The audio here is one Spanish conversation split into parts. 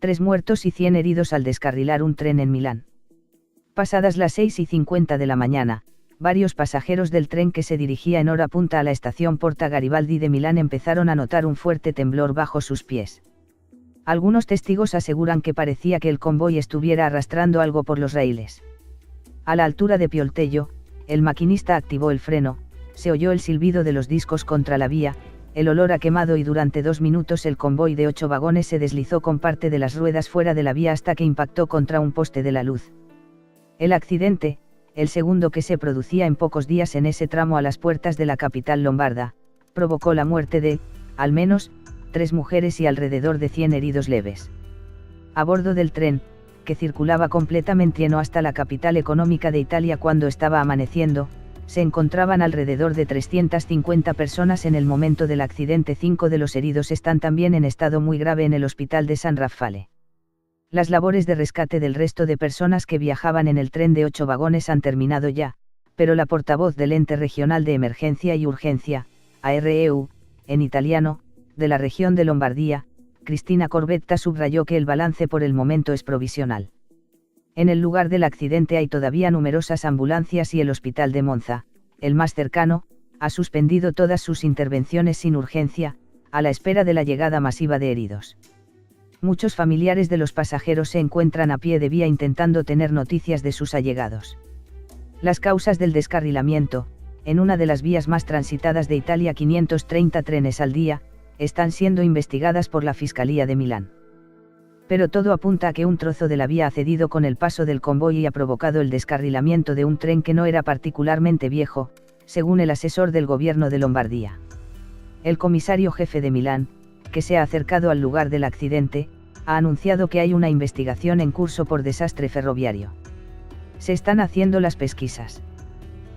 3 muertos y 100 heridos al descarrilar un tren en Milán. Pasadas las 6:50 de la mañana, varios pasajeros del tren que se dirigía en hora punta a la estación Porta Garibaldi de Milán empezaron a notar un fuerte temblor bajo sus pies. Algunos testigos aseguran que parecía que el convoy estuviera arrastrando algo por los raíles. A la altura de Pioltello, el maquinista activó el freno, se oyó el silbido de los discos contra la vía, el olor a quemado y durante 2 minutos el convoy de 8 vagones se deslizó con parte de las ruedas fuera de la vía hasta que impactó contra un poste de la luz. El accidente, el segundo que se producía en pocos días en ese tramo a las puertas de la capital lombarda, provocó la muerte de, al menos, 3 mujeres y alrededor de 100 heridos leves. A bordo del tren, que circulaba completamente lleno hasta la capital económica de Italia cuando estaba amaneciendo, se encontraban alrededor de 350 personas en el momento del accidente. 5 de los heridos están también en estado muy grave en el hospital de San Raffaele. Las labores de rescate del resto de personas que viajaban en el tren de 8 vagones han terminado ya, pero la portavoz del Ente Regional de Emergencia y Urgencia, AREU, en italiano, de la región de Lombardía, Cristina Corbetta subrayó que el balance por el momento es provisional. En el lugar del accidente hay todavía numerosas ambulancias y el hospital de Monza, el más cercano, ha suspendido todas sus intervenciones sin urgencia, a la espera de la llegada masiva de heridos. Muchos familiares de los pasajeros se encuentran a pie de vía intentando tener noticias de sus allegados. Las causas del descarrilamiento, en una de las vías más transitadas de Italia, 530 trenes al día, están siendo investigadas por la Fiscalía de Milán. Pero todo apunta a que un trozo de la vía ha cedido con el paso del convoy y ha provocado el descarrilamiento de un tren que no era particularmente viejo, según el asesor del gobierno de Lombardía. El comisario jefe de Milán, que se ha acercado al lugar del accidente, ha anunciado que hay una investigación en curso por desastre ferroviario. Se están haciendo las pesquisas.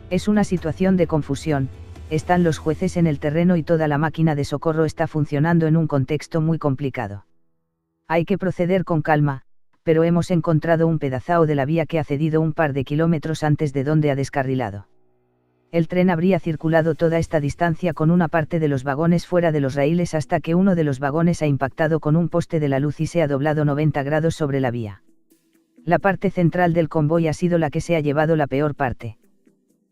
Es una situación de confusión, están los jueces en el terreno y toda la máquina de socorro está funcionando en un contexto muy complicado. Hay que proceder con calma, pero hemos encontrado un pedazao de la vía que ha cedido un par de kilómetros antes de donde ha descarrilado. El tren habría circulado toda esta distancia con una parte de los vagones fuera de los raíles hasta que uno de los vagones ha impactado con un poste de la luz y se ha doblado 90 grados sobre la vía. La parte central del convoy ha sido la que se ha llevado la peor parte.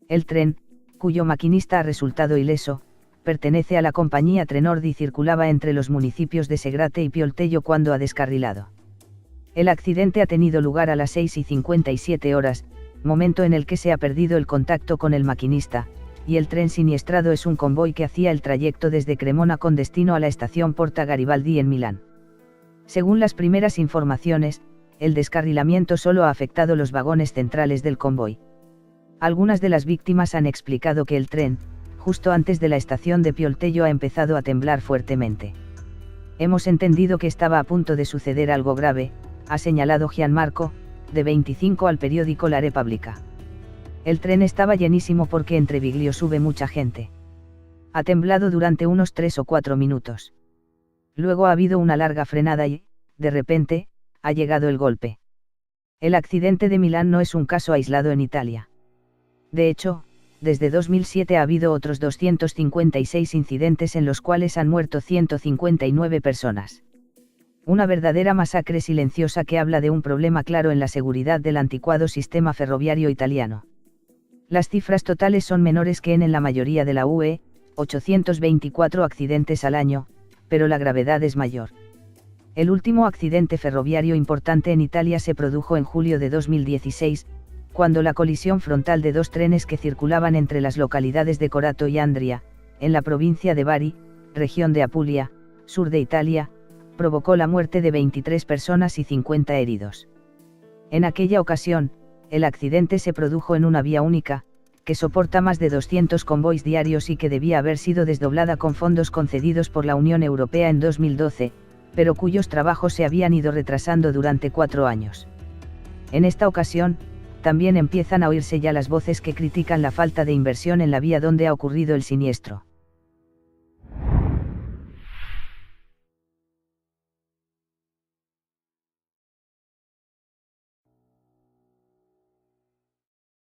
El tren, cuyo maquinista ha resultado ileso, pertenece a la compañía Trenord y circulaba entre los municipios de Segrate y Pioltello cuando ha descarrilado. El accidente ha tenido lugar a las 6:57 horas, momento en el que se ha perdido el contacto con el maquinista, y el tren siniestrado es un convoy que hacía el trayecto desde Cremona con destino a la estación Porta Garibaldi en Milán. Según las primeras informaciones, el descarrilamiento solo ha afectado los vagones centrales del convoy. Algunas de las víctimas han explicado que el tren, justo antes de la estación de Pioltello, ha empezado a temblar fuertemente. Hemos entendido que estaba a punto de suceder algo grave, ha señalado Gianmarco, de 25 al periódico La Repubblica. El tren estaba llenísimo porque entre Viglio sube mucha gente. Ha temblado durante unos 3 o 4 minutos. Luego ha habido una larga frenada y, de repente, ha llegado el golpe. El accidente de Milán no es un caso aislado en Italia. De hecho, desde 2007 ha habido otros 256 incidentes en los cuales han muerto 159 personas. Una verdadera masacre silenciosa que habla de un problema claro en la seguridad del anticuado sistema ferroviario italiano. Las cifras totales son menores que en la mayoría de la UE, 824 accidentes al año, pero la gravedad es mayor. El último accidente ferroviario importante en Italia se produjo en julio de 2016, cuando la colisión frontal de 2 trenes que circulaban entre las localidades de Corato y Andria, en la provincia de Bari, región de Apulia, sur de Italia, provocó la muerte de 23 personas y 50 heridos. En aquella ocasión, el accidente se produjo en una vía única, que soporta más de 200 convoys diarios y que debía haber sido desdoblada con fondos concedidos por la Unión Europea en 2012, pero cuyos trabajos se habían ido retrasando durante 4 años. En esta ocasión, también empiezan a oírse ya las voces que critican la falta de inversión en la vía donde ha ocurrido el siniestro.